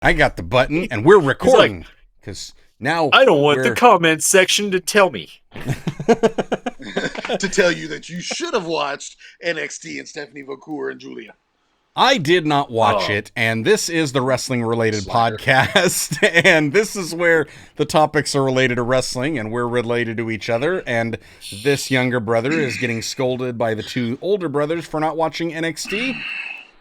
I got the button, and we're recording. Because now I don't want the comment section to tell me. To tell you that you should have watched NXT and Stephanie Vacour and Julia. I did not watch it, and this is the wrestling-related podcast, and this is where the topics are related to wrestling, and we're related to each other, and this younger brother is getting scolded by the two older brothers for not watching NXT.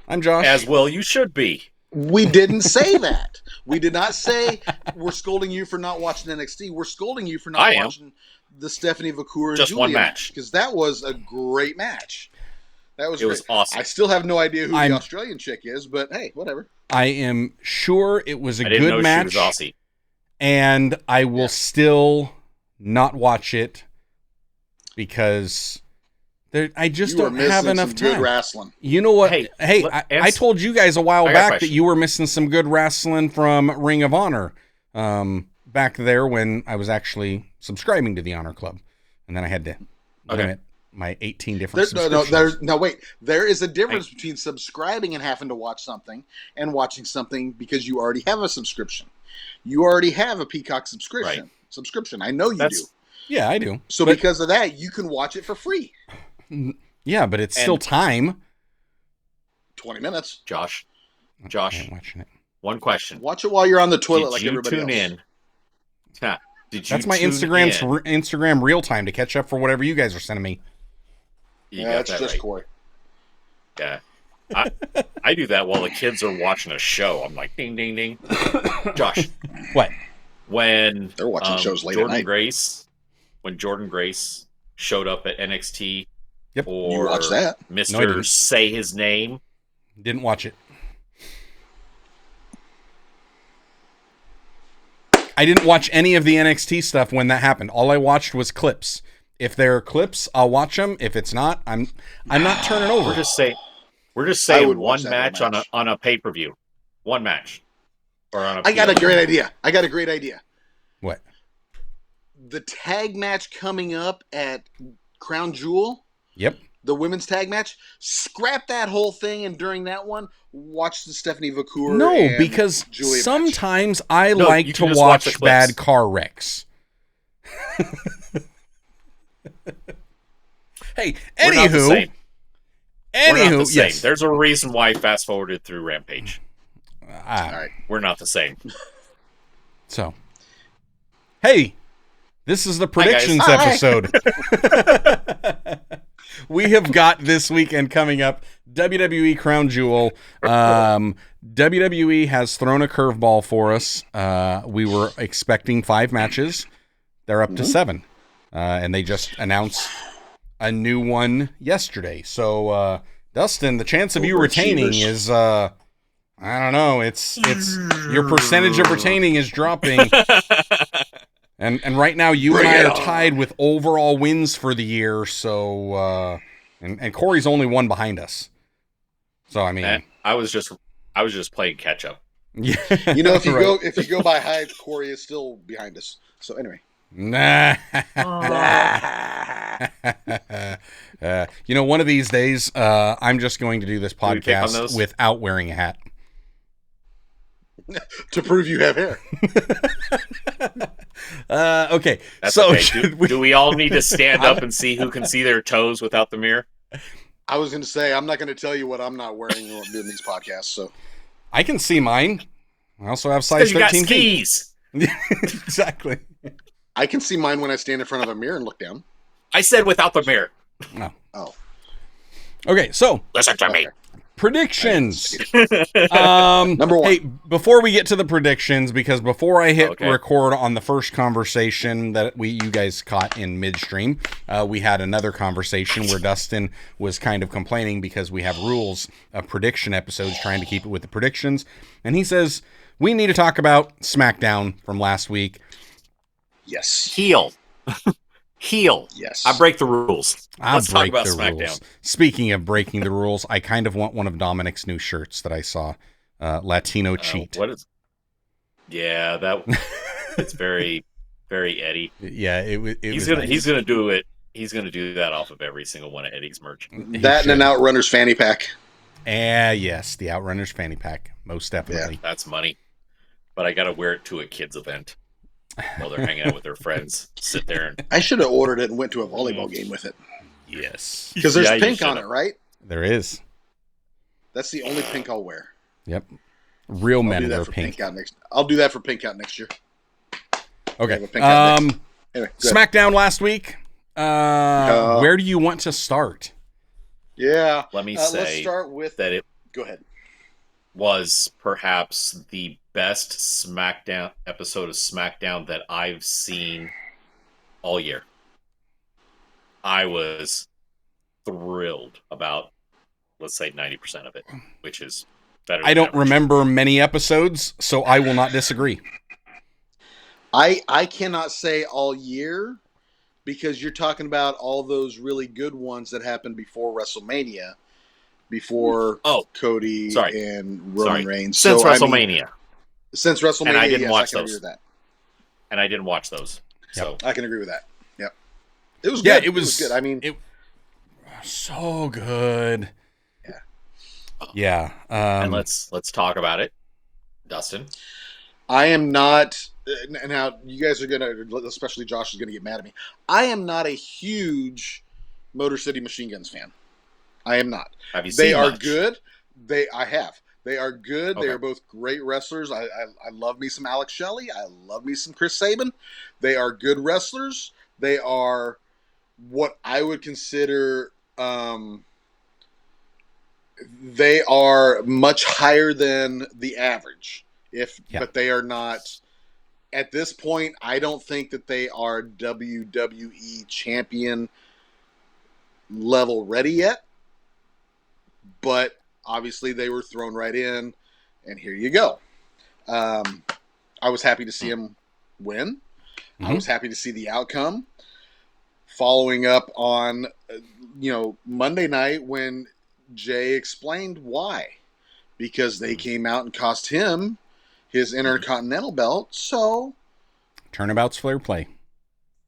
I'm Josh. As well you should be. We didn't say that. We did not say we're scolding you for not watching NXT. We're scolding you for not watching the Stephanie Vacour and just Julia one match. Because that was a great match. That was was awesome. I still have no idea who the Australian chick is, but hey, whatever. I am sure it was a good know match. She was Aussie. And I will still not watch it because I just don't have enough time. Good wrestling. You know what? Hey, I told you guys a while back that you were missing some good wrestling from Ring of Honor back there when I was actually subscribing to the Honor Club. And then I had to limit my 18 different subscriptions. Wait. There is a difference between subscribing and having to watch something and watching something because you already have a subscription. You already have a Peacock subscription. Right. Subscription. I know you do. Yeah, I do. So because of that, you can watch it for free. Yeah, but it's still time. 20 minutes. Josh, watching it. One question. Watch it while you're on the toilet like everybody else. Did you tune in? That's my Instagram real time to catch up for whatever you guys are sending me. That's just right. Corey. Yeah. I do that while the kids are watching a show. I'm like, ding, ding, ding. Josh. What? When they're watching shows late at night. When Jordan Grace showed up at NXT, or you watched that. Mr. Say His Name. Didn't watch it. I didn't watch any of the NXT stuff when that happened. All I watched was clips. If there are clips, I'll watch them. If it's not, I'm not turning over. We're just saying one match on a pay-per-view. One match. Or on a I got a great idea. What? The tag match coming up at Crown Jewel. Yep. The women's tag match. Scrap that whole thing, and during that one, watch the Stephanie Vacour. No, because Julia sometimes I like to watch bad car wrecks. Hey, anywho, yes. There's a reason why I fast forwarded through Rampage. All right, we're not the same. So, hey, this is the predictions episode. We have got this weekend coming up WWE Crown Jewel. WWE has thrown a curveball for us. We were expecting 5 matches. They're up to 7. And they just announced a new one yesterday. So, Dustin, the chance of you retaining is, I don't know. It's your percentage of retaining is dropping. And right now, you and I are tied with overall wins for the year. So, and Corey's only one behind us. So, I mean, I was just playing catch up. Yeah, you know, if you go by height, Corey is still behind us. So anyway. Nah. You know, one of these days, I'm just going to do this podcast without wearing a hat. To prove you have hair. Okay. That's so okay. Do we all need to stand up and see who can see their toes without the mirror? I was going to say, I'm not going to tell you what I'm not wearing when I'm doing these podcasts. So I can see mine. I also have size 13 skis. Exactly. I can see mine when I stand in front of a mirror and look down. I said without the mirror. No. Oh. Okay, so listen to me. Predictions. Number 1. Hey, before we get to the predictions, because before I hit record on the first conversation that you guys caught in midstream, we had another conversation where Dustin was kind of complaining because we have rules of prediction episodes, trying to keep it with the predictions, and he says we need to talk about SmackDown from last week. Yes. Heel. Yes. I break the rules. Let's talk about SmackDown. Rules. Speaking of breaking the rules, I kind of want one of Dominic's new shirts that I saw. Latino Cheat. What is? Yeah, it's very, very Eddie. Yeah, he's gonna do it. He's gonna do that off of every single one of Eddie's merch. That and an Outrunners fanny pack. Yes, the Outrunners fanny pack, most definitely. Yeah, that's money. but I got to wear it to a kids event while they're hanging out with their friends. Sit there and I should have ordered it and went to a volleyball game with it. Yes. Because there's Yeah, pink on it, right? There is. That's the only pink I'll wear. Yep. Real men wear for pink. I'll do that for Pink Out next year. Okay. Pink Out next. Anyway, SmackDown last week. Where do you want to start? Yeah. let me Let's say start with that it Go ahead. was perhaps the best SmackDown episode of SmackDown that I've seen all year. I was thrilled about, let's say, 90% of it, which is better than I don't average. remember many episodes, so I will not disagree. I cannot say all year because you're talking about all those really good ones that happened before WrestleMania, before Cody and Roman Reigns. Since So, WrestleMania. Since WrestleMania, And I didn't watch I can those. agree with that. And I didn't watch those. So I can agree with that. Yep. It was Yeah, good. it was good. I mean, so good. Yeah. Yeah. and let's talk about it. Dustin. I am not. Now, you guys are going to, especially Josh is going to get mad at me. I am not a huge Motor City Machine Guns fan. I am not. Have you seen They are much? good. I have. They are good. Okay. They are both great wrestlers. I love me some Alex Shelley. I love me some Chris Sabin. They are good wrestlers. They are what I would consider. They are much higher than the average. But they are not. At this point, I don't think that they are WWE champion level ready yet. But obviously, they were thrown right in, and here you go. I was happy to see him win. Mm-hmm. I was happy to see the outcome. Following up on, Monday night when Jay explained why. Because they came out and cost him his Intercontinental belt, so... Turnabout's Flair play.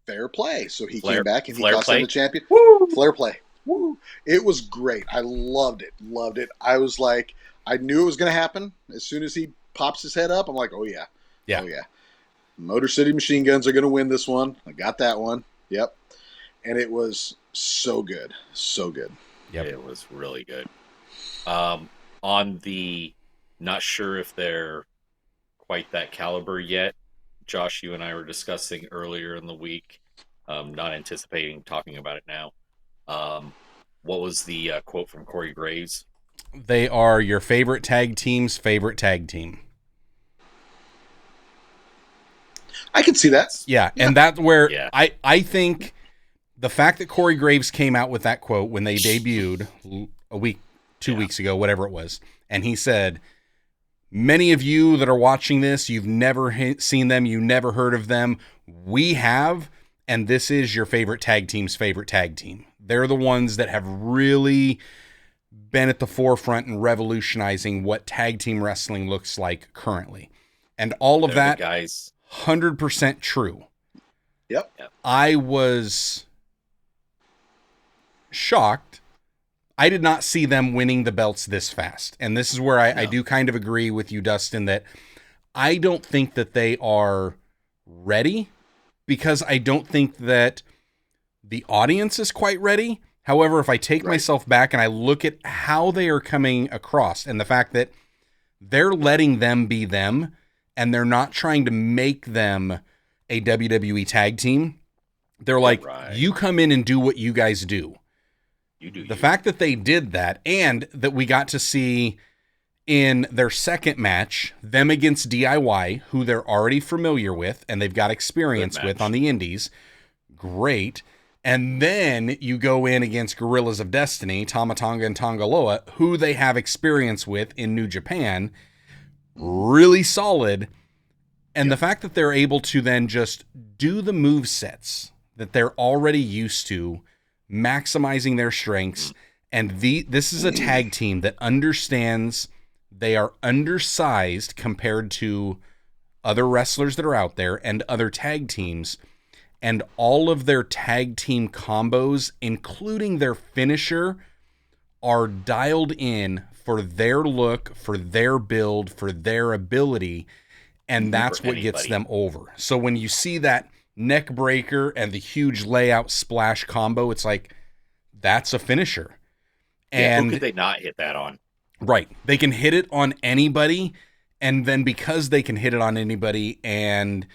Fair play. So he came back and he Flair cost play? him the champion. Woo! Flair play. Woo! It was great. I loved it. Loved it. I was like, I knew it was going to happen. As soon as he pops his head up, I'm like, oh yeah. Yeah. Oh yeah. Motor City Machine Guns are going to win this one. I got that one. Yep. And it was so good. So good. Yep. It was really good. On the not sure if they're quite that caliber yet, Josh, you and I were discussing earlier in the week, not anticipating talking about it now. What was the quote from Corey Graves? They are your favorite tag team's favorite tag team. I can see that. Yeah, and that's where Yeah. I think the fact that Corey Graves came out with that quote when they debuted a week, 2 weeks ago, whatever it was, and he said, many of you that are watching this, you've never seen them, you never heard of them. We have, and this is your favorite tag team's favorite tag team. They're the ones that have really been at the forefront and revolutionizing what tag team wrestling looks like currently. And all of They're the that, guys. 100% true. Yep. I was shocked. I did not see them winning the belts this fast. And this is where I do kind of agree with you, Dustin, that I don't think that they are ready because I don't think that the audience is quite ready. However, if I take myself back and I look at how they are coming across and the fact that they're letting them be them and they're not trying to make them a WWE tag team, they're like, you come in and do what you guys do. The fact that they did that and that we got to see in their second match, them against DIY, who they're already familiar with and they've got experience with on the indies. Great. And then you go in against Guerrillas of Destiny, Tama Tonga and Tongaloa, who they have experience with in New Japan. Really solid. And the fact that they're able to then just do the move sets that they're already used to, maximizing their strengths. And this is a tag team that understands they are undersized compared to other wrestlers that are out there and other tag teams. And all of their tag team combos, including their finisher, are dialed in for their look, for their build, for their ability. and that's what gets them over. So when you see that neck breaker and the huge layout splash combo, it's like, that's a finisher. And who could they not hit that on? Right. They can hit it on anybody, and then because they can hit it on anybody, and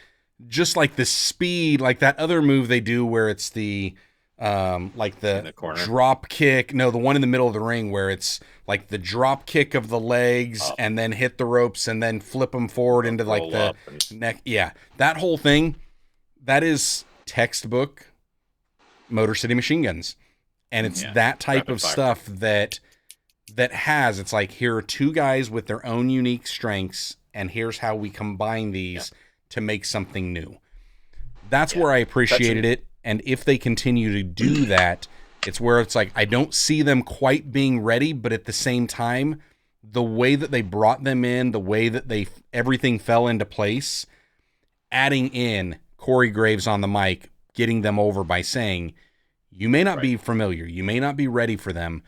just like the speed, like that other move they do where it's the like the drop kick. No, the one in the middle of the ring where it's like the drop kick of the legs and then hit the ropes and then flip them forward into like the neck. Yeah, that whole thing, that is textbook Motor City Machine Guns. And it's that type of stuff that has, it's like, here are two guys with their own unique strengths, and here's how we combine these to make something new. That's where I appreciated it. And if they continue to do that, it's where it's like, I don't see them quite being ready, but at the same time, the way that they brought them in, the way that everything fell into place, adding in Corey Graves on the mic, getting them over by saying, you may not be familiar, you may not be ready for them,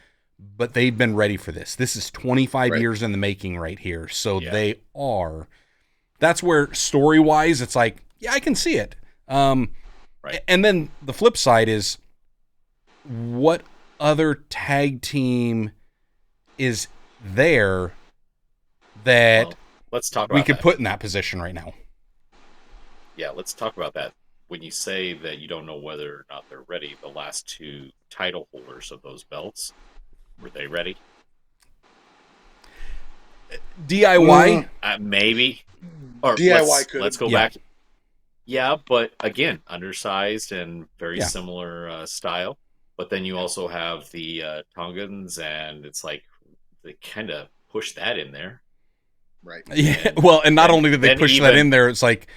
but they've been ready for this. This is 25 years in the making right here. So they are. That's where story-wise, it's like, yeah, I can see it. And then the flip side is, what other tag team is there that let's talk about we could put in that position right now? Yeah, let's talk about that. When you say that you don't know whether or not they're ready, the last two title holders of those belts, were they ready? DIY? Maybe. Or DIY could. Let's go back. Yeah, but again, undersized and very similar style. But then you also have the Tongans, and it's like they kind of push that in there. Right. Yeah. Well, and not only did they push that in there, it's like,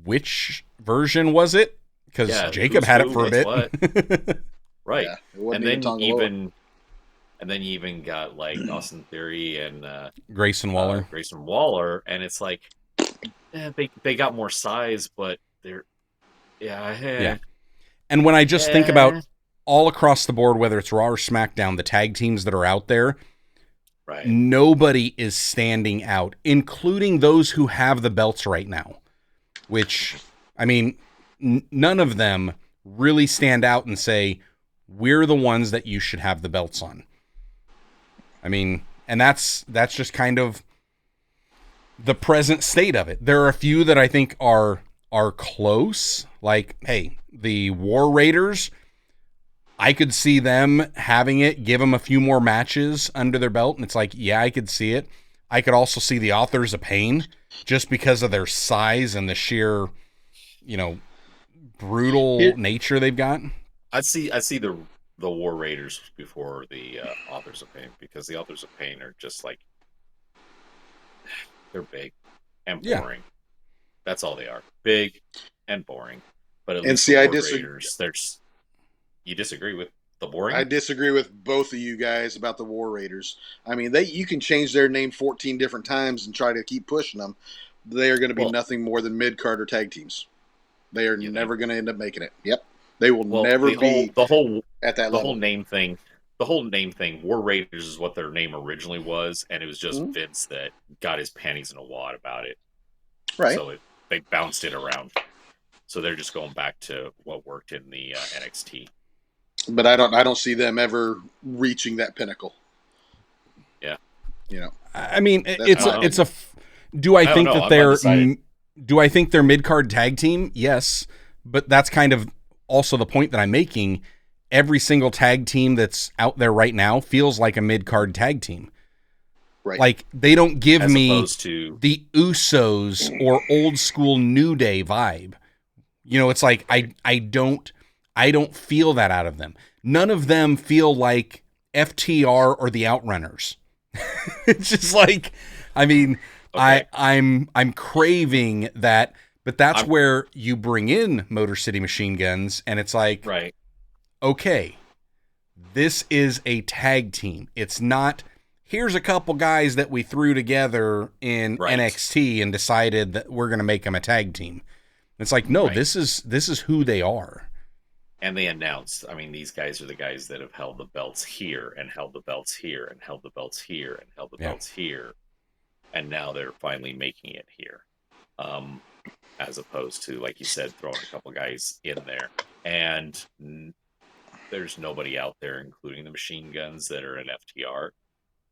which version was it? Because Jacob had it for a bit. Right. Yeah, and then you even got like Austin Theory and Grayson Waller. And it's like, they got more size, but they're And when I just think about all across the board, whether it's Raw or SmackDown, the tag teams that are out there, nobody is standing out, including those who have the belts right now. Which, I mean, none of them really stand out and say, we're the ones that you should have the belts on. I mean, and that's just kind of the present state of it. There are a few that I think are close. Like, hey, the War Raiders, I could see them having it, give them a few more matches under their belt, and it's like, yeah, I could see it. I could also see the Authors of Pain, just because of their size and the sheer, brutal nature they've got. I see the War Raiders before the Authors of Pain, because the Authors of Pain are just like, they're big and boring. That's all they are. Big and boring. But at least the War Raiders, you disagree with the boring? I disagree with both of you guys about the War Raiders. I mean, you can change their name 14 different times and try to keep pushing them. They are going to be nothing more than mid-card or tag teams. They are never going to end up making it. Yep. They will never be at that level. The whole name thing, War Raiders is what their name originally was, and it was just Vince that got his panties in a wad about it. Right. So they bounced it around. So they're just going back to what worked in the NXT. But I don't see them ever reaching that pinnacle. Yeah. I mean, do I think they're mid-card tag team? Yes, but that's kind of also the point that I'm making. Every single tag team that's out there right now feels like a mid-card tag team. Right. Like, they don't give As me opposed to the Usos or old school New Day vibe. It's like I don't feel that out of them. None of them feel like FTR or the Outrunners. It's just like, I mean, okay. I'm craving that, but that's where you bring in Motor City Machine Guns, and it's like, okay, this is a tag team. It's not, here's a couple guys that we threw together in NXT and decided that we're going to make them a tag team. It's like, no, this is who they are. And they announced, I mean, these guys are the guys that have held the belts here and held the belts here and held the belts here and held the belts here. And now they're finally making it here. as opposed to, like you said, throwing a couple guys in there. And there's nobody out there, including the machine guns, that are an FTR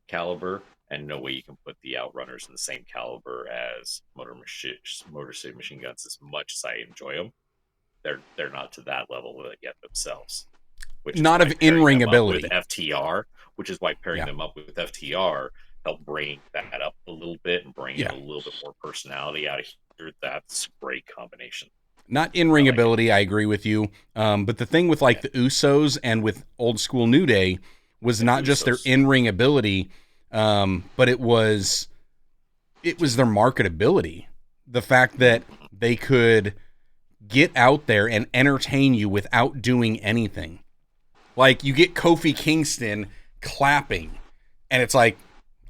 caliber, and no way you can put the Outrunners in the same caliber as Motor City Machine Guns. As much as I enjoy them, they're not to that level yet themselves. Which not of in-ring ability with FTR, which is why pairing them up with FTR helped bring that up a little bit and bring a little bit more personality out of here. That's a great combination. Not in-ring ability, I agree with you. But the thing with the Usos and with old school New Day was not just their in-ring ability, but it was their marketability. The fact that they could get out there and entertain you without doing anything. Like, you get Kofi Kingston clapping, and it's like,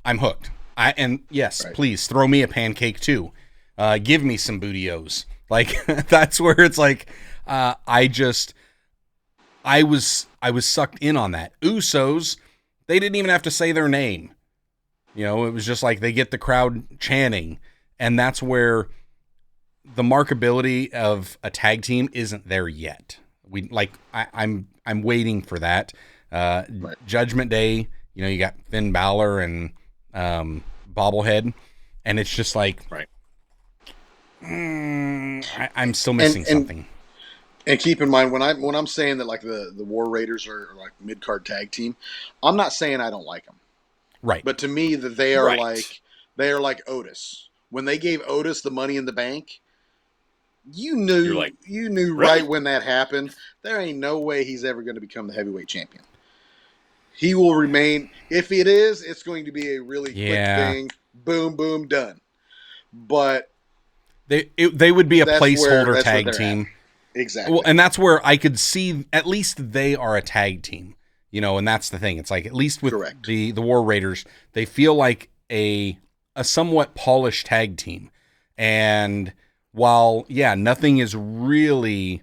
I'm hooked. Please throw me a pancake too. Give me some bootios. Like, that's where it's like, I was sucked in on that. Usos, they didn't even have to say their name. You know, it was just like they get the crowd chanting, and that's where the markability of a tag team isn't there yet. I'm waiting for that. Judgment Day, you got Finn Balor and Bobblehead, and it's just like, I'm still missing something. And keep in mind, when I'm saying that, like, the War Raiders are like mid-card tag team, I'm not saying I don't like them. Right. But to me, that they are like Otis. When they gave Otis the Money in the Bank, you knew right when that happened, there ain't no way he's ever going to become the heavyweight champion. He will remain. If it is, it's going to be a really quick thing. Boom, boom, done. But they would be a placeholder tag team. Exactly. Well, and that's where I could see at least they are a tag team. And that's the thing. It's like, at least with the War Raiders, they feel like a somewhat polished tag team. And while, nothing is really,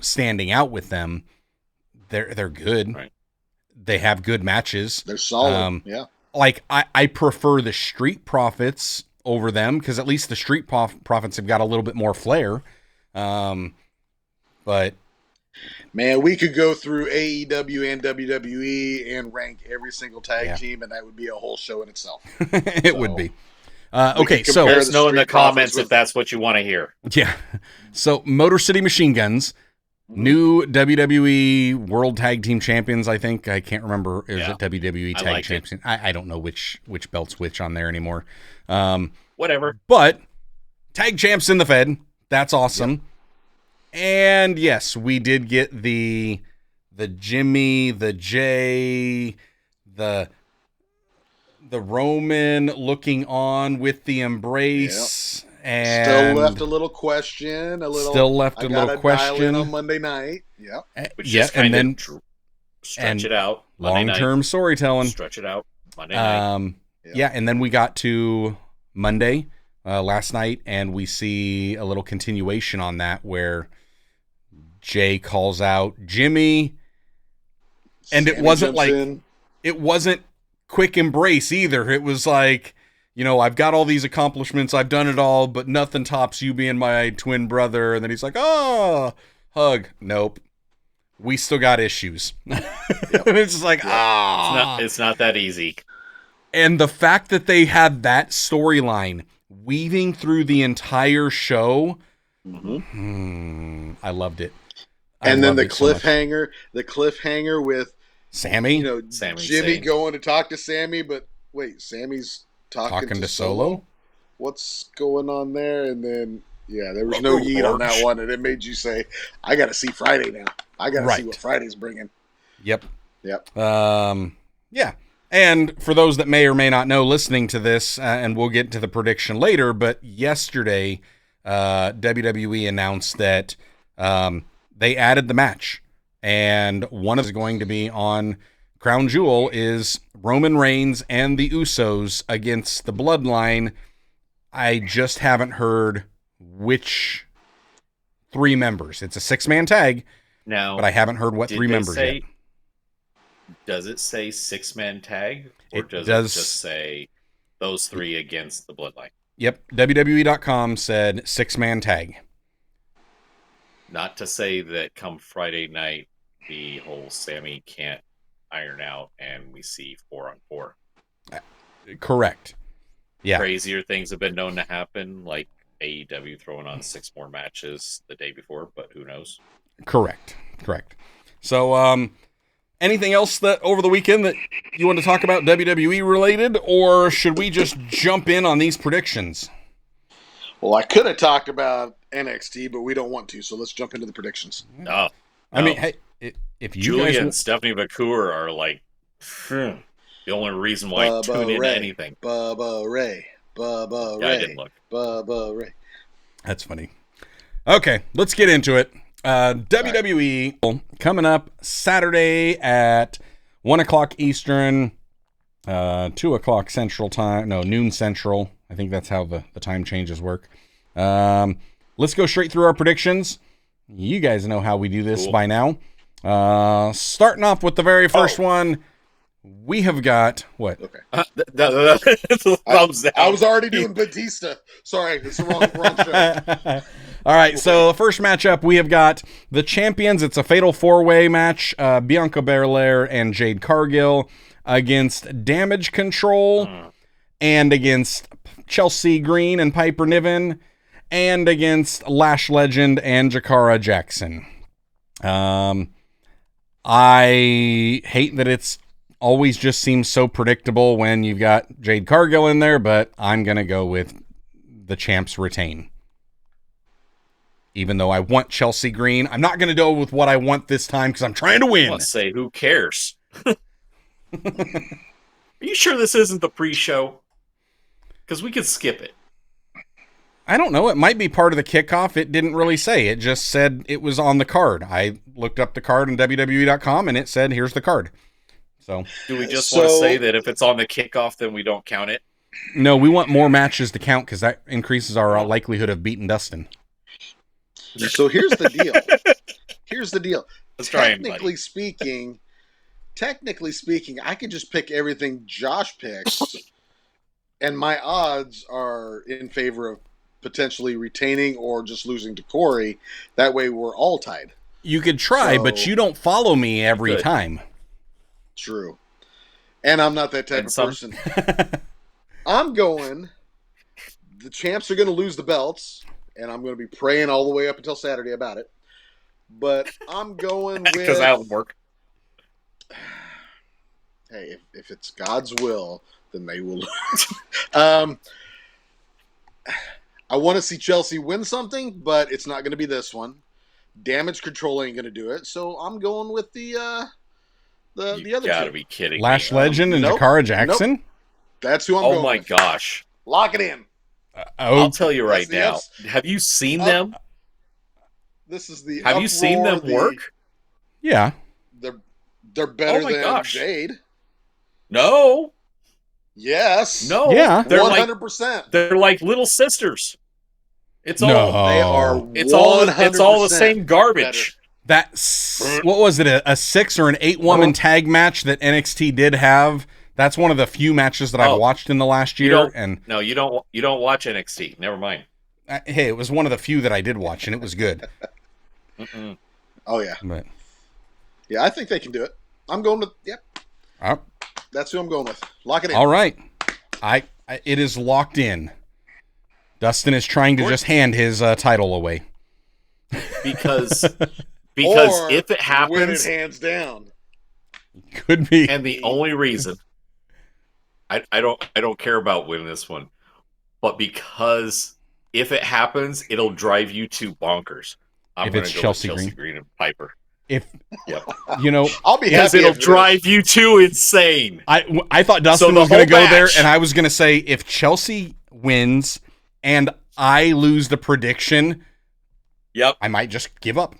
standing out with them, they're good. Right. They have good matches. They're solid. Like, I prefer the Street Profits over them, because at least the Street Profits have got a little bit more flair. But man, we could go through AEW and WWE and rank every single tag team, and that would be a whole show in itself. It would be. Okay, so let us know in the comments if that's what you want to hear. Yeah. So, Motor City Machine Guns, new WWE World Tag Team Champions, I think. I can't remember. Is it WWE Tag Champions? I don't know which belt's which on there anymore. Whatever. But tag champs in the Fed. That's awesome. Yep. And yes, we did get the Jimmy, the Jay, the Roman looking on with the embrace. Yep. And still left a little question. Still left a little question. Dial in on Monday night. Yep. And then stretch it out. Long-term storytelling. Stretch it out. Monday night. Yeah, and then we got to Monday last night, and we see a little continuation on that where Jay calls out Jimmy, and Sammy it wasn't quick embrace either. It was like, I've got all these accomplishments, I've done it all, but nothing tops you being my twin brother. And then he's like, oh, hug. Nope. We still got issues. Yep. It's just like, It's not that easy. And the fact that they had that storyline weaving through the entire show, I loved it. And then the cliffhanger with Sammy, Jimmy going to talk to Sammy, but wait, Sammy's talking to Solo? What's going on there? And then, there was no yeet on that one, and it made you say, I got to see Friday now. I got to see what Friday's bringing. Yep. Yeah. And for those that may or may not know listening to this, and we'll get to the prediction later, but yesterday, WWE announced that they added the match, and one is going to be on Crown Jewel is Roman Reigns and the Usos against the Bloodline. I just haven't heard which 3 members. It's a 6-man tag, but I haven't heard what 3 members yet. Does it say 6-man tag, or does it just say those 3 against the Bloodline? Yep. WWE.com said 6-man tag. Not to say that come Friday night, the whole Sammy can't iron out and we see 4-on-4. Correct. Yeah. Crazier things have been known to happen, like AEW throwing on 6 more matches the day before, but who knows? Correct. So, anything else that over the weekend that you want to talk about WWE related, or should we just jump in on these predictions? Well, I could have talked about NXT, but we don't want to, so let's jump into the predictions. No. I mean, hey, if you Julia guys and Stephanie McCool are like the only reason why I tune into anything. Bubba Ray. I didn't look. Bubba Ray. That's funny. Okay, let's get into it. WWE coming up Saturday at 1 o'clock Eastern, 2 o'clock Central Time. No, noon Central. I think that's how the time changes work. Let's go straight through our predictions. You guys know how we do this by now. Starting off with the very first one, we have got what? Okay. Thumbs down. I was already doing Batista. Sorry, it's the wrong show. All right, so the first matchup, we have got the champions. It's a fatal 4-way match. Bianca Belair and Jade Cargill against Damage Control and against Chelsea Green and Piper Niven and against Lash Legend and Jakara Jackson. I hate that it's always just seems so predictable when you've got Jade Cargill in there, but I'm going to go with the champs retain. Even though I want Chelsea Green, I'm not going to go with what I want this time because I'm trying to win. Let's say, who cares? Are you sure this isn't the pre-show? Because we could skip it. I don't know. It might be part of the kickoff. It didn't really say. It just said it was on the card. I looked up the card on WWE.com and it said, here's the card. So, do we just want to say that if it's on the kickoff, then we don't count it? No, we want more matches to count because that increases our likelihood of beating Dustin. So here's the deal. Technically speaking, I could just pick everything Josh picks, and my odds are in favor of potentially retaining or just losing to Corey. That way we're all tied. You could try, but you don't follow me every time. True. And I'm not that type of person. I'm going, the champs are going to lose the belts, and I'm going to be praying all the way up until Saturday about it. But I'm going with... Because that'll work. Hey, if it's God's will, then they will lose. I want to see Chelsea win something, but it's not going to be this one. Damage Control ain't going to do it, so I'm going with the other two. You gotta be kidding Lash me. Legend and Jakara Jackson? Nope. That's who I'm going with. Oh my gosh. Lock it in. I'll tell you right now. Have you seen them? This is the Have you seen them work? Yeah. They're better than Jade. No. Yes. No. Yeah. They're 100%. They're like little sisters. It's all they are. It's all the same garbage. That's what was it? A 6 or an 8 woman tag match that NXT did have. That's one of the few matches that I've watched in the last year. No, you don't watch NXT. Never mind. Hey, it was one of the few that I did watch, and it was good. Oh yeah, but yeah, I think they can do it. I'm going with That's who I'm going with. Lock it in. All right, it is locked in. Dustin is trying to just hand his title away because if it happens, win it hands down. Could be. And the only reason I don't care about winning this one, but because if it happens, it'll drive you to bonkers. I'm going to go Chelsea with Chelsea Green and Piper. If yep. I'll be because happy. It'll drive you to insane. I thought Dustin was going to go there, and I was going to say if Chelsea wins and I lose the prediction, I might just give up.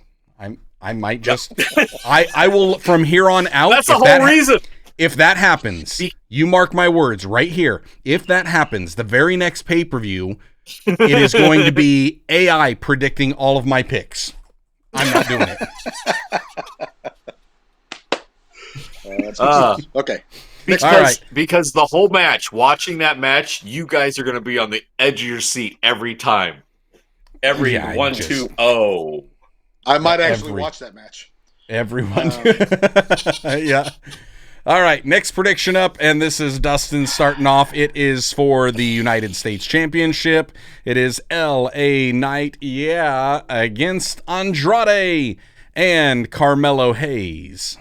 I might just I will from here on out. That's the whole reason. If that happens, you mark my words right here. If that happens, the very next pay-per-view, it is going to be AI predicting all of my picks. I'm not doing it. That's okay. Because the whole match, watching that match, you guys are going to be on the edge of your seat every time. Every 1, 2, 0. I might actually watch that match. Everyone. Yeah. All right, next prediction up, and this is Dustin starting off. It is for the United States Championship. It is LA Knight, against Andrade and Carmelo Hayes.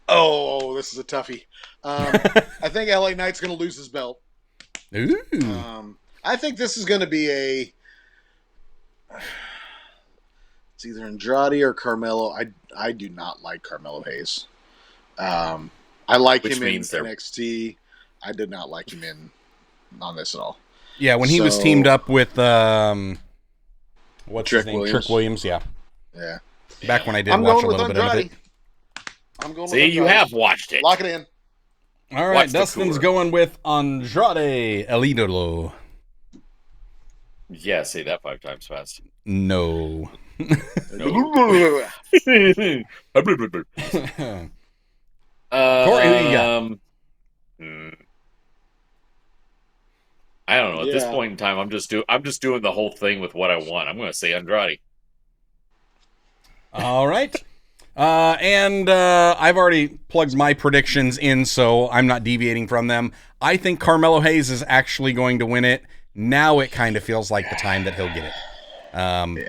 Oh, this is a toughie. I think LA Knight's going to lose his belt. Ooh. I think this is going to be it's either Andrade or Carmelo. I do not like Carmelo Hayes. I like him in NXT. I did not like him on this at all. Yeah, when he was teamed up with what's his name? Trick Williams. Yeah. Back when I did watch a little bit of it. I'm going. See, you have watched it. Lock it in. All right, Dustin's going with Andrade El Idolo. Yeah, say that 5 times fast. No. Corey, who you got? I don't know. At this point in time, I'm just doing the whole thing with what I want. I'm going to say Andrade. All right. And I've already plugged my predictions in, so I'm not deviating from them. I think Carmelo Hayes is actually going to win it. Now it kind of feels like the time that he'll get it.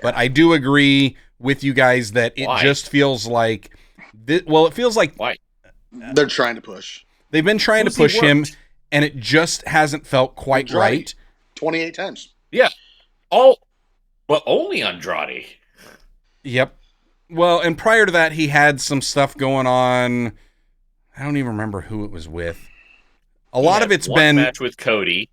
But I do agree with you guys that it just feels like... it feels like... Why? They're trying to push. They've been trying to push him, and it just hasn't felt quite right. 28 times. Yeah. But only Andrade. Yep. Well, and prior to that, he had some stuff going on. I don't even remember who it was with. A lot of it's been... match with Cody.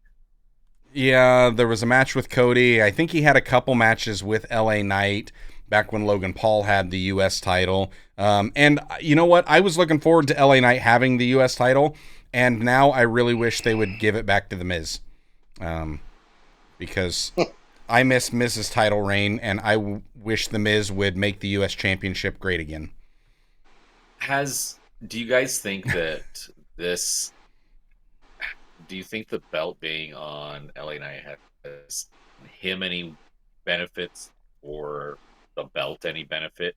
Yeah, there was a match with Cody. I think he had a couple matches with LA Knight back when Logan Paul had the U.S. title. And you know what? I was looking forward to LA Knight having the U.S. title, and now I really wish they would give it back to The Miz. Because I miss Miz's title reign, and I wish The Miz would make the U.S. Championship great again. Do you guys think that this... Do you think the belt being on LA Knight has him any benefits or the belt any benefit?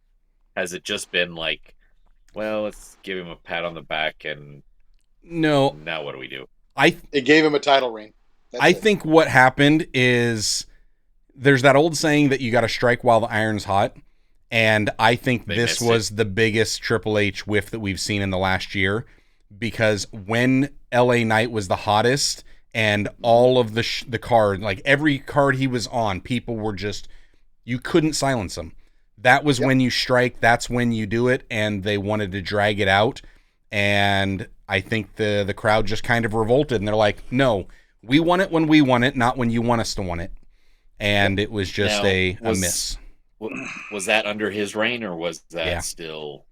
Has it just been like, well, let's give him a pat on the back and no? Now what do we do? It gave him a title reign. I think what happened is there's that old saying that you got to strike while the iron's hot, and I think this was the biggest Triple H whiff that we've seen in the last year. Because when LA Knight was the hottest and all of the card, like every card he was on, people were just, you couldn't silence them. That was when you strike, that's when you do it, and they wanted to drag it out. And I think the crowd just kind of revolted, and they're like, no, we want it when we want it, not when you want us to want it. And it was just a miss. Was that under his reign, or was that still...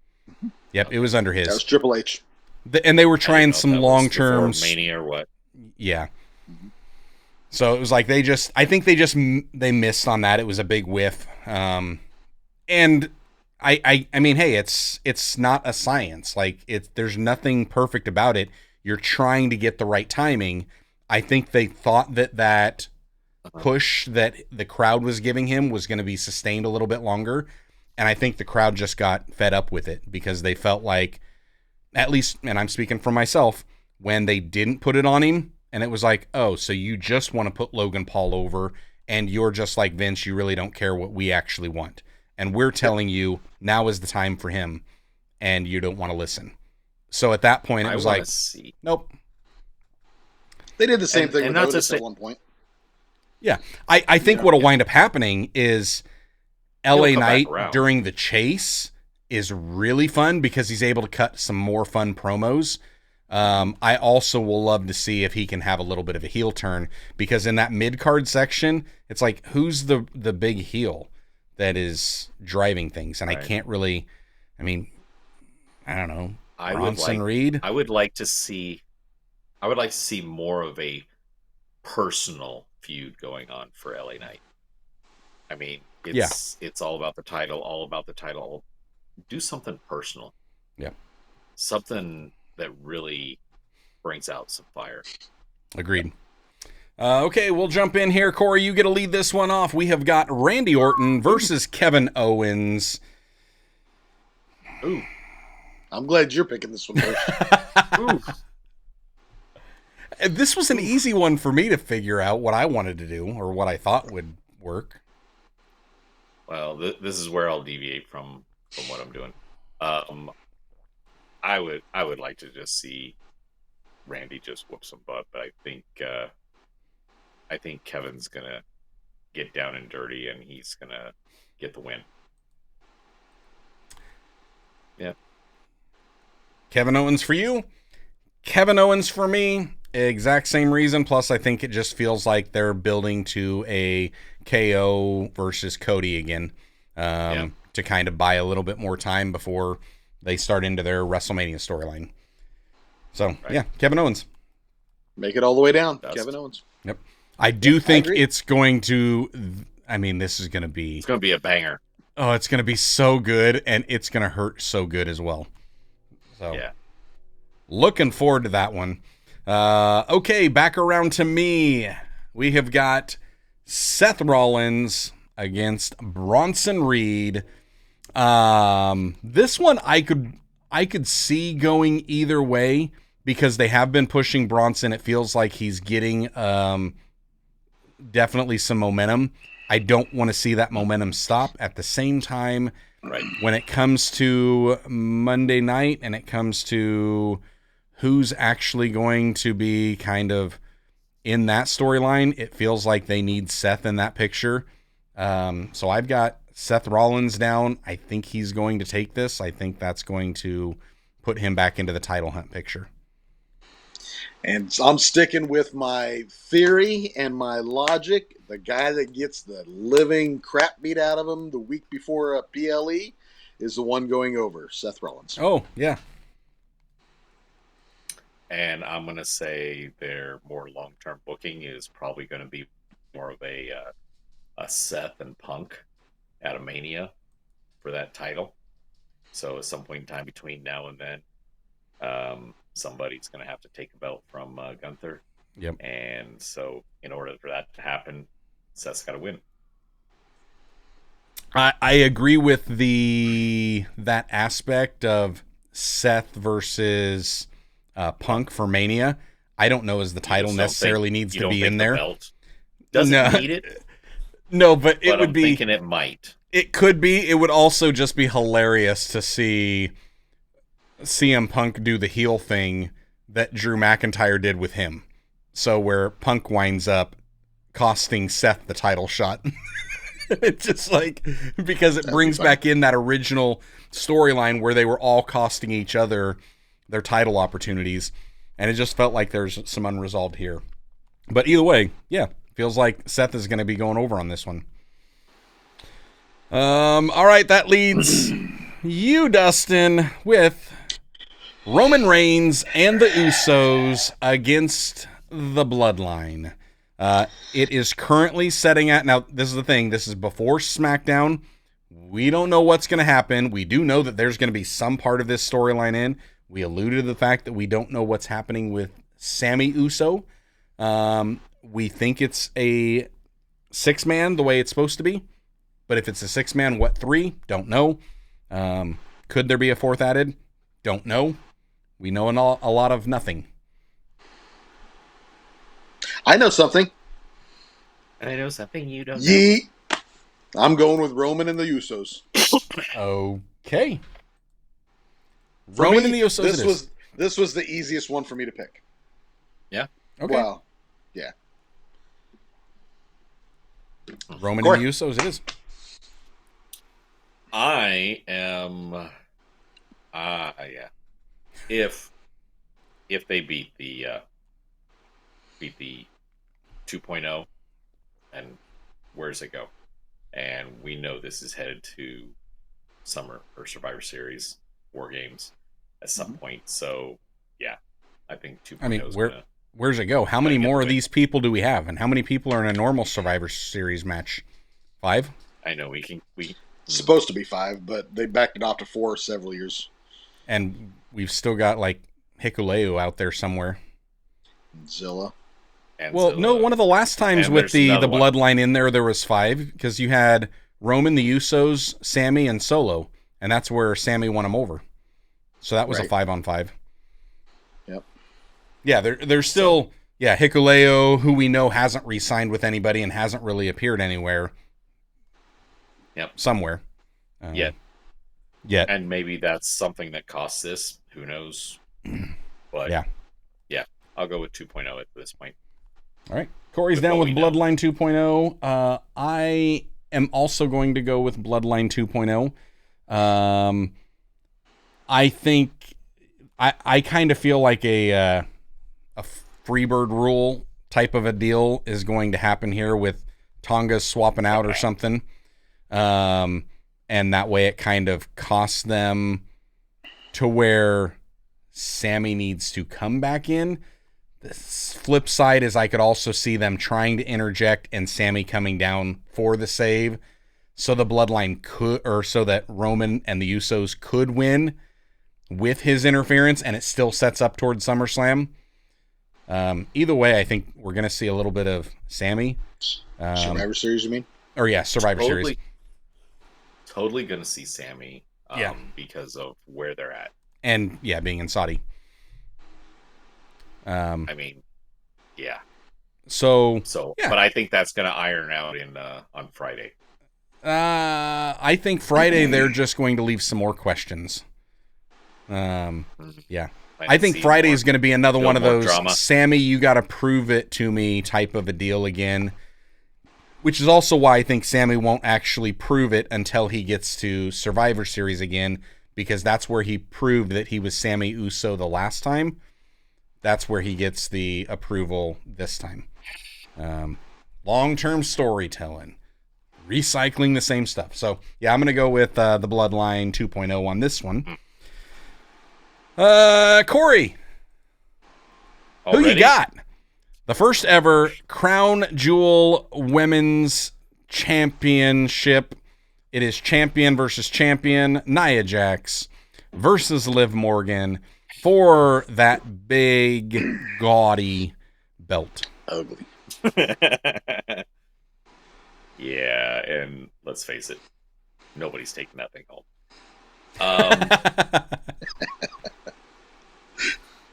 Yep, it was under his. That was Triple H. And they were trying some long-term Mania or what? Yeah. So it was like they missed on that. It was a big whiff. And I mean, hey, it's not a science. Like there's nothing perfect about it. You're trying to get the right timing. I think they thought that push that the crowd was giving him was going to be sustained a little bit longer. And I think the crowd just got fed up with it because they felt like, at least, and I'm speaking for myself, when they didn't put it on him, and it was like, oh, so you just want to put Logan Paul over, and you're just like Vince, you really don't care what we actually want. And we're telling you, now is the time for him, and you don't want to listen. So at that point, it was like, nope. They did the same thing with Otis at one point. Yeah. I think what'll wind up happening is LA Knight during the chase is really fun because he's able to cut some more fun promos. I also will love to see if he can have a little bit of a heel turn because in that mid-card section, it's like, who's the big heel that is driving things? And I can't really, I mean, I don't know. Bronson Reed? I would like to see more of a personal feud going on for LA Knight. I mean, it's all about the title, Do something personal. Yeah. Something that really brings out some fire. Agreed. Okay, we'll jump in here. Corey, you get to lead this one off. We have got Randy Orton versus Kevin Owens. Ooh. I'm glad you're picking this one first. Ooh. This was an easy one for me to figure out what I wanted to do or what I thought would work. Well, this is where I'll deviate from what I'm doing. I would like to just see Randy just whoop some butt, but I think Kevin's gonna get down and dirty, and he's gonna get the win. Yeah. Kevin Owens for you. Kevin Owens for me. Exact same reason. Plus, I think it just feels like they're building to a KO versus Cody again to kind of buy a little bit more time before they start into their WrestleMania storyline. So, yeah, Kevin Owens. Make it all the way down. Kevin Owens. Yep. I do think it's going to, I mean, this is going to be. It's going to be a banger. Oh, it's going to be so good, and it's going to hurt so good as well. So, yeah. Looking forward to that one. Okay, back around to me. We have got Seth Rollins against Bronson Reed. This one I could see going either way because they have been pushing Bronson. It feels like he's getting definitely some momentum. I don't want to see that momentum stop. At the same time, when it comes to Monday night and it comes to who's actually going to be kind of in that storyline, it feels like they need Seth in that picture. So I've got Seth Rollins down. I think he's going to take this. I think that's going to put him back into the title hunt picture. And I'm sticking with my theory and my logic. The guy that gets the living crap beat out of him the week before a PLE is the one going over, Seth Rollins. Oh, yeah. And I'm going to say their more long-term booking is probably going to be more of a Seth and Punk at a Mania for that title. So at some point in time between now and then, somebody's going to have to take a belt from Gunther. Yep. And so in order for that to happen, Seth's got to win. I agree with that aspect of Seth versus Punk for Mania. I don't know as the title necessarily needs to be in there. Belt doesn't need it. No, but it would be. I'm thinking it might. It could be. It would also just be hilarious to see CM Punk do the heel thing that Drew McIntyre did with him. So where Punk winds up costing Seth the title shot. It's just like, because it brings back in that original storyline where they were all costing each other their title opportunities, and it just felt like there's some unresolved here. But either way, yeah, feels like Seth is going to be going over on this one. All right, that leads you, Dustin, with Roman Reigns and the Usos against the Bloodline. It is currently setting at, now this is the thing, this is before SmackDown. We don't know what's going to happen. We do know that there's going to be some part of this storyline in. We alluded to the fact that we don't know what's happening with Sammy Uso. We think it's a 6-man the way it's supposed to be. But if it's a 6-man, what 3? Don't know. Could there be a 4th added? Don't know. We know a lot of nothing. I know something. I know something you don't know. Yeet. I'm going with Roman and the Usos. Okay. For Roman me, and the Usos. This was the easiest one for me to pick. Yeah. Okay. Well, yeah. Roman and the Usos. It is. I am. Yeah. If they beat the 2.0, and where does it go? And we know this is headed to Summer or Survivor Series War Games at some point. So yeah, I think 2.0. I mean, where's it go? How many more of these people do we have, and how many people are in a normal Survivor Series match? 5? I know we supposed to be 5, but they backed it off to 4 several years. And we've still got like Hikuleo out there somewhere. Zilla. And Well, no, one of the last times And with there's the another one. Bloodline in there was 5, because you had Roman, the Usos, Sammy, and Solo, and that's where Sammy won him over. So that was a 5-on-5. Yep. Yeah, there's still Hikuleo, who we know hasn't re-signed with anybody and hasn't really appeared anywhere. Yep. Somewhere. Yet. Yet. And maybe that's something that costs this. Who knows? But yeah, I'll go with 2.0 at this point. All right. Corey's With down what with we know. Bloodline 2.0. I am also going to go with Bloodline 2.0. I think I kind of feel like a Freebird rule type of a deal is going to happen here with Tonga swapping out or something. And that way it kind of costs them to where Sammy needs to come back in. The flip side is I could also see them trying to interject and Sammy coming down for the save, so the Bloodline could, or so that Roman and the Usos could win with his interference, and it still sets up towards SummerSlam. Either way, I think we're going to see a little bit of Sammy. Survivor Series, you mean? Or Survivor Series. Totally going to see Sammy because of where they're at. And, being in Saudi. I mean, yeah. So, but I think that's going to iron out on Friday. I think Friday they're just going to leave some more questions. I think Friday is going to be another one of those drama. Sammy, you got to prove it to me type of a deal again. Which is also why I think Sammy won't actually prove it until he gets to Survivor Series again, because that's where he proved that he was Sammy Uso the last time. That's where he gets the approval this time. Long-term storytelling. Recycling the same stuff. So, I'm going to go with the Bloodline 2.0 on this one. Corey. Who you got? The first ever Crown Jewel Women's Championship. It is champion versus champion, Nia Jax versus Liv Morgan for that big, gaudy belt. Ugly. Yeah, and let's face it, nobody's taking that thing home.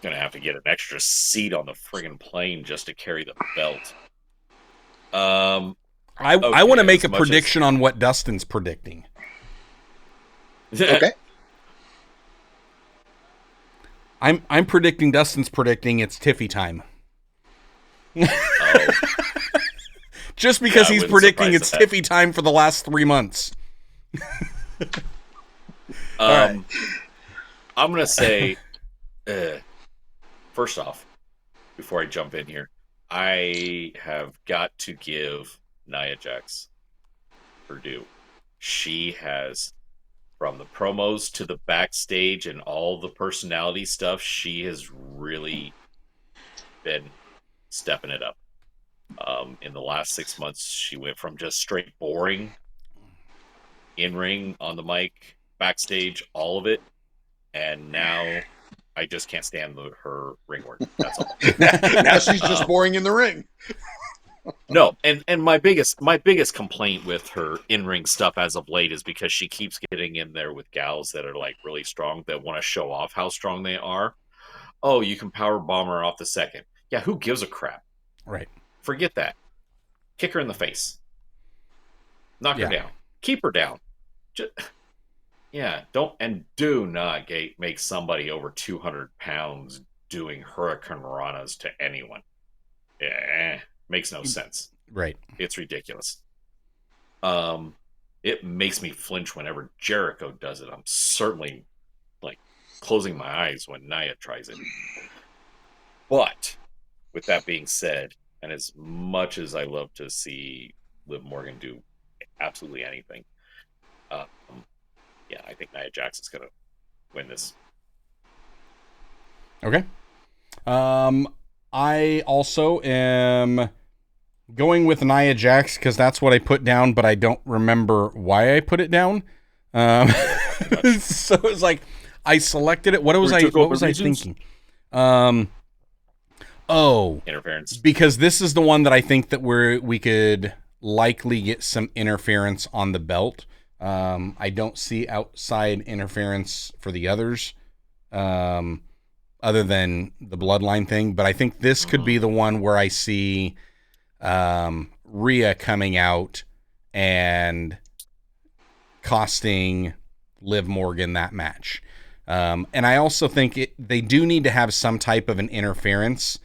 Gonna have to get an extra seat on the friggin' plane just to carry the belt. I want to make a prediction on what Dustin's predicting. Okay. I'm predicting Dustin's predicting it's Tiffy time. Just because he's predicting it's Tiffy time for the last 3 months. All right. I'm going to say, first off, before I jump in here, I have got to give Nia Jax her due. She has, from the promos to the backstage and all the personality stuff, she has really been stepping it up. In the last 6 months, she went from just straight boring, in-ring, on the mic, backstage, all of it, and now I just can't stand her ring work. That's all. Now she's just boring in the ring. No, and my biggest complaint with her in-ring stuff as of late is because she keeps getting in there with gals that are like really strong, that want to show off how strong they are. Oh, you can power bomb her off the second. Yeah, who gives a crap? Right. Forget that. Kick her in the face. Knock her down. Keep her down. Do not make somebody over 200 pounds doing hurricane ranas to anyone. Makes no sense. Right. It's ridiculous. It makes me flinch whenever Jericho does it. I'm certainly like closing my eyes when Nia tries it. But with that being said, and as much as I love to see Liv Morgan do absolutely anything, I think Nia Jax is going to win this. Okay. I also am going with Nia Jax because that's what I put down, but I don't remember why I put it down. So it's like I selected it. What was I thinking? interference? Because this is the one that I think that we could likely get some interference on the belt. I don't see outside interference for the others, other than the Bloodline thing. But I think this could be the one where I see Rhea coming out and costing Liv Morgan that match. And I also think they do need to have some type of an interference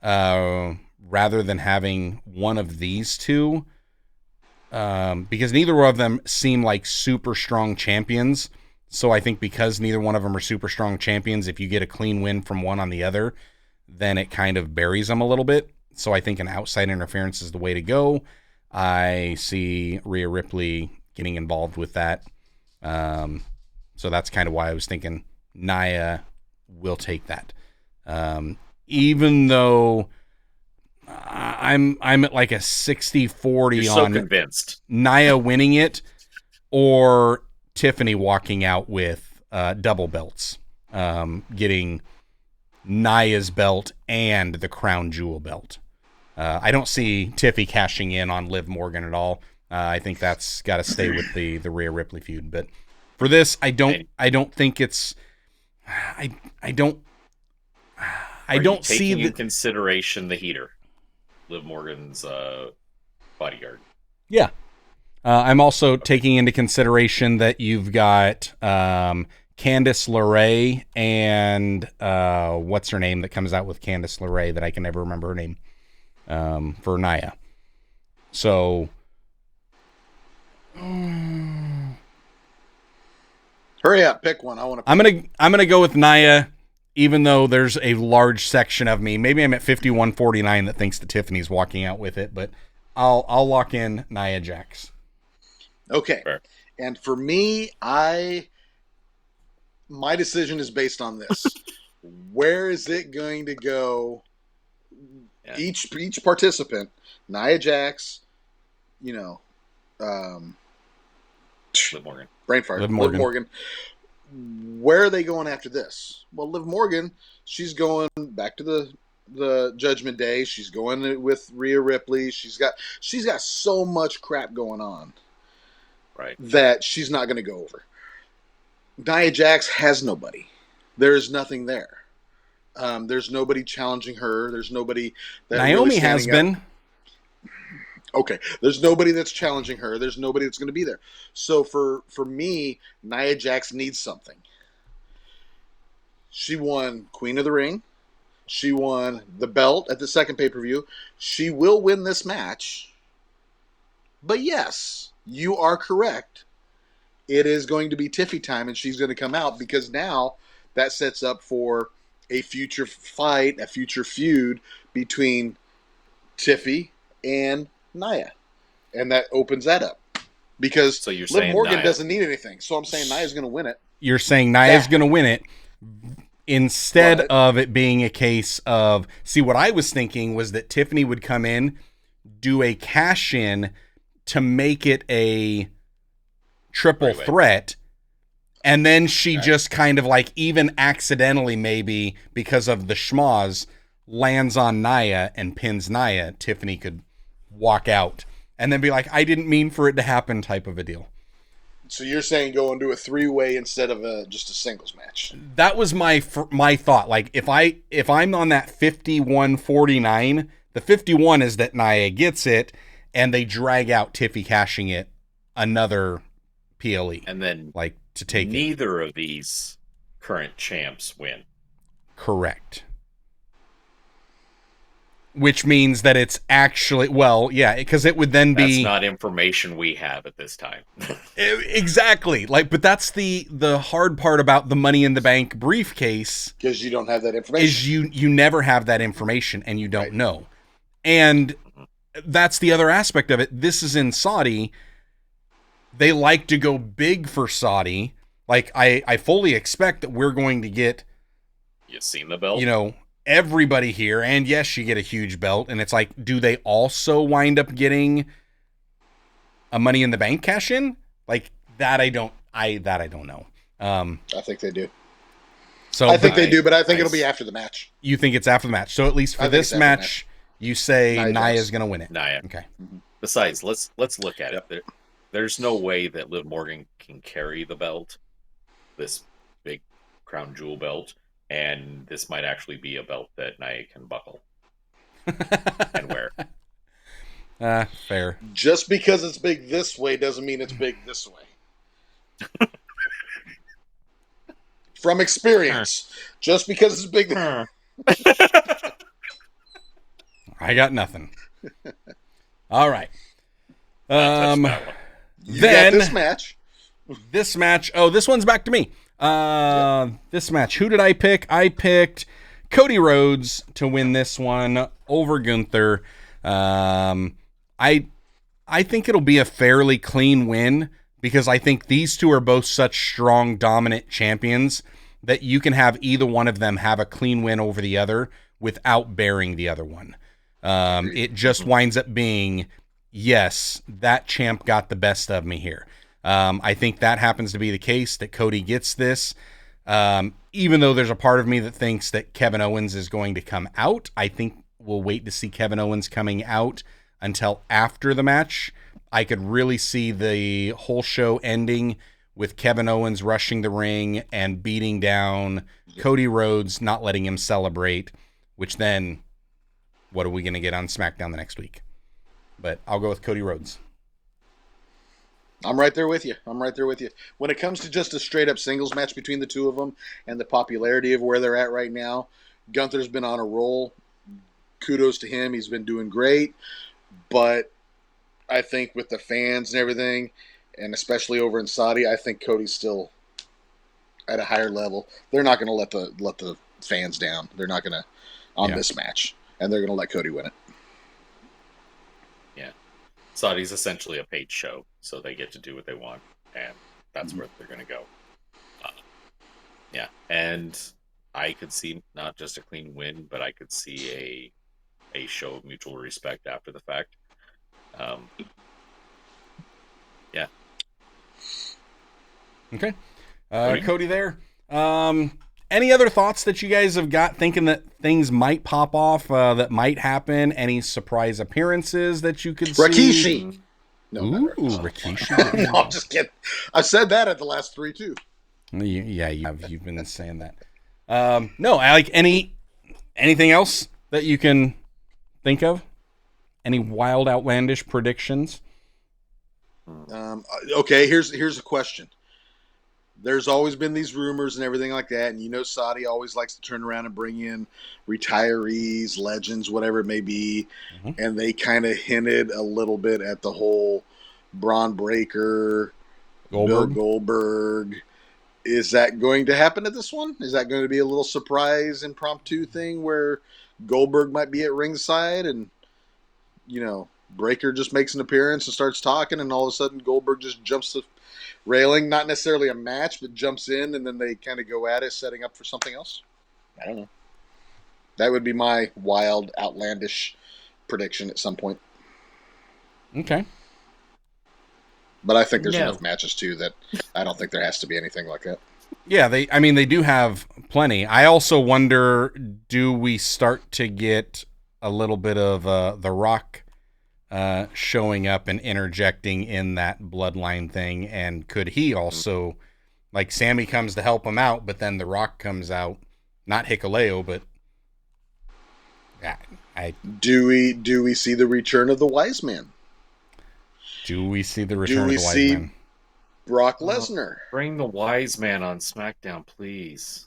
rather than having one of these two, because neither of them seem like super strong champions. So I think because neither one of them are super strong champions, if you get a clean win from one on the other, then it kind of buries them a little bit. So I think an outside interference is the way to go. I see Rhea Ripley getting involved with that. So that's kind of why I was thinking Nia will take that. Even though I'm at like a 60-40 so on convinced. Nia winning it or Tiffany walking out with double belts, getting Nia's belt and the Crown Jewel belt. I don't see Tiffy cashing in on Liv Morgan at all. I think that's got to stay with the Rhea Ripley feud. But for this, I don't think it's. I don't see in consideration the heater, Liv Morgan's bodyguard. Yeah. I'm also taking into consideration that you've got Candice LeRae and what's her name that comes out with Candice LeRae that I can never remember her name for Nia. So hurry up, pick one. I want to. I'm gonna go with Nia, even though there's a large section of me. Maybe I'm at 51-49 that thinks that Tiffany's walking out with it, but I'll lock in Nia Jax. Okay. Fair. And for me, my decision is based on this. Where is it going to go? Yeah. Each participant, Nia Jax, Liv Morgan. Brain fart. Liv Morgan. Where are they going after this? Well, Liv Morgan, she's going back to the Judgment Day. She's going with Rhea Ripley. She's got so much crap going on. Right. That she's not going to go over. Nia Jax has nobody. There's nothing there. There's nobody challenging her. There's nobody that Naomi has been. Okay. There's nobody that's challenging her. There's nobody that's going to be there. So for me, Nia Jax needs something. She won Queen of the Ring. She won the belt at the second pay-per-view. She will win this match. But yes, you are correct. It is going to be Tiffy time, and she's going to come out because now that sets up for a future fight, a future feud between Tiffy and Nia. And that opens that up. Because so you're Liv Morgan doesn't need anything. So I'm saying Nia's going to win it. You're saying Nia's going to win it instead of it being a case of... See, what I was thinking was that Tiffany would come in, do a cash-in to make it a triple threat, and then she just kind of like, even accidentally maybe because of the schmoz, lands on Nia and pins Nia. Tiffany could walk out and then be like, I didn't mean for it to happen type of a deal. So you're saying go and do a 3-way instead of just a singles match? That was my thought. Like if I'm on that 51-49, the 51 is that Nia gets it and they drag out Tiffy cashing it another PLE. And then like to take neither of these current champs win. Correct. Which means that it's actually, well, yeah, because it would then be... That's not information we have at this time. Exactly. Like, but that's the hard part about the Money in the Bank briefcase. Because you don't have that information. Is you never have that information and you don't know. And that's the other aspect of it. This is in Saudi. They like to go big for Saudi. Like, I fully expect that we're going to get... You seen the belt? You know, everybody here, and yes, you get a huge belt, and it's like, do they also wind up getting a Money in the Bank cash in? Like that, I don't know. I think they do. So I think they do, but I think it'll be after the match. You think it's after the match? So at least for this match, you say Nia is going to win it. Nia. Okay. Besides, let's look at it. There's no way that Liv Morgan can carry the belt, this big crown jewel belt, and this might actually be a belt that Nia can buckle and wear. Fair. Just because it's big this way doesn't mean it's big this way. From experience, just because it's big. I got nothing. All right. Then this match. This match. Oh, this one's back to me. This match. Who did I pick? I picked Cody Rhodes to win this one over Gunther. I think it'll be a fairly clean win because I think these two are both such strong, dominant champions that you can have either one of them have a clean win over the other without bearing the other one. It just winds up being, yes, that champ got the best of me here. I think that happens to be the case, that Cody gets this. Even though there's a part of me that thinks that Kevin Owens is going to come out, I think we'll wait to see Kevin Owens coming out until after the match. I could really see the whole show ending with Kevin Owens rushing the ring and beating down Cody Rhodes, not letting him celebrate, which then, what are we going to get on SmackDown the next week? But I'll go with Cody Rhodes. I'm right there with you. When it comes to just a straight-up singles match between the two of them and the popularity of where they're at right now, Gunther's been on a roll. Kudos to him. He's been doing great. But I think with the fans and everything, and especially over in Saudi, I think Cody's still at a higher level. They're not going to let the fans down. They're not going to on this match, and they're going to let Cody win it. Yeah, Saudi's essentially a paid show, so they get to do what they want, and that's where they're going to go. Yeah, and I could see not just a clean win, but I could see a show of mutual respect after the fact. Yeah. Okay. Cody there. Any other thoughts that you guys have got thinking that things might pop off, that might happen? Any surprise appearances that you could see? Rikishi. No, Rikishi. No, I'm just kidding. I said that at the last 3 too. Yeah, you've been saying that. No, I like anything else that you can think of? Any wild, outlandish predictions? Okay, here's a question. There's always been these rumors and everything like that, and you know Saudi always likes to turn around and bring in retirees, legends, whatever it may be, and they kind of hinted a little bit at the whole Braun Breaker, Bill Goldberg. Is that going to happen at this one? Is that going to be a little surprise, impromptu thing where Goldberg might be at ringside and, Breaker just makes an appearance and starts talking, and all of a sudden Goldberg just jumps the railing, not necessarily a match, but jumps in, and then they kind of go at it, setting up for something else? I don't know. That would be my wild, outlandish prediction at some point. Okay. But I think there's enough matches, too, that I don't think there has to be anything like that. Yeah, they do have plenty. I also wonder, do we start to get a little bit of The Rock showing up and interjecting in that Bloodline thing? And could he also, like, Sammy comes to help him out, but then The Rock comes out, not Hikuleo, but do we see the return of the Wise Man? Do we see the return of the Wise Man? Brock Lesnar. Bring the Wise Man on SmackDown, please.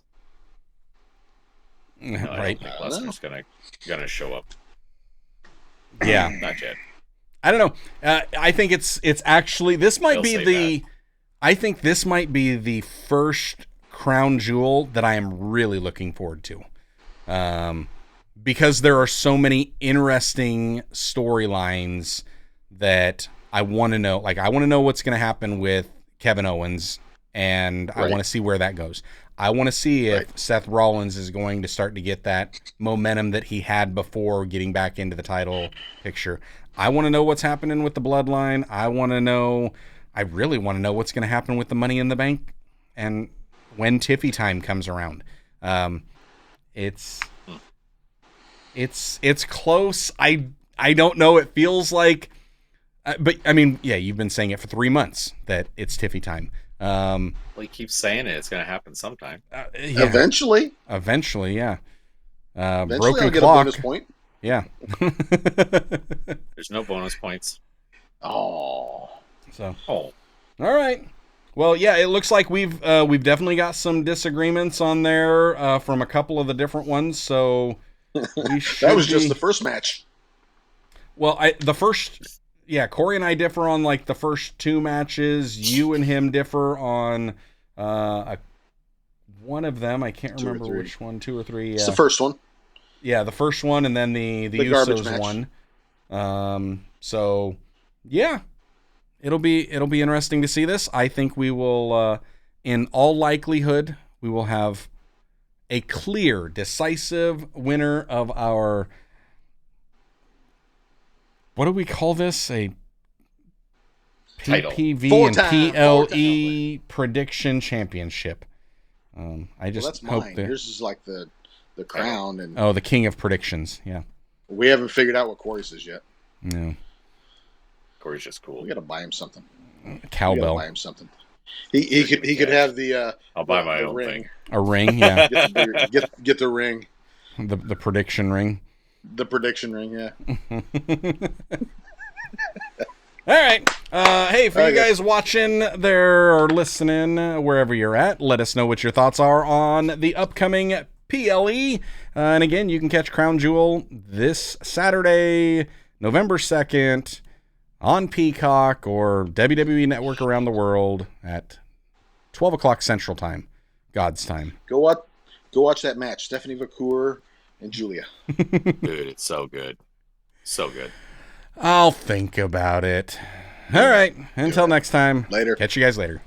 No, right. I don't think Lesnar's gonna show up. Yeah, not yet. I don't know. I think it's actually this might be the. I think this might be the first crown jewel that I am really looking forward to, because there are so many interesting storylines that I want to know. Like, I want to know what's going to happen with Kevin Owens, and I want to see where that goes. I want to see if Seth Rollins is going to start to get that momentum that he had before getting back into the title picture. I want to know what's happening with the Bloodline. I really want to know what's going to happen with the Money in the Bank and when Tiffy Time comes around. It's close. I don't know. It feels like, but I mean, yeah, you've been saying it for 3 months that it's Tiffy time. Well, he keeps saying it. It's going to happen sometime. Yeah. Eventually, yeah. Eventually, Broken I'll get clock. a bonus point. Yeah. There's no bonus points. Oh. So. Oh. All right. Well, yeah, it looks like we've definitely got some disagreements on there from a couple of the different ones. So we should That was just the first match. Well, Corey and I differ on like the first 2 matches. You and him differ on one of them. I can't remember which one, 2 or 3. It's the first one. Yeah, the first one, and then the Usos one. So yeah, it'll be interesting to see this. I think we will, in all likelihood, we will have a clear, decisive winner of our. What do we call this? A PPV and PLE prediction championship. I just that's hope mine. that Yours is like the crown and the king of predictions. Yeah, we haven't figured out what Corey's is yet. No, Corey's just cool. We got to buy him something. Cowbell. Buy him something. He could have the. I'll buy my own ring. thing. A ring, yeah. get the ring. The prediction ring. The prediction ring, yeah. All right. Hey, for you guys watching there or listening, wherever you're at, let us know what your thoughts are on the upcoming PLE. And again, you can catch Crown Jewel this Saturday, November 2nd, on Peacock or WWE Network around the world at 12 o'clock Central Time, God's time. Go watch that match, Stephanie Vacour and Julia. Dude, it's so good. So good. I'll think about it. All right. Until next time. Later. Catch you guys later.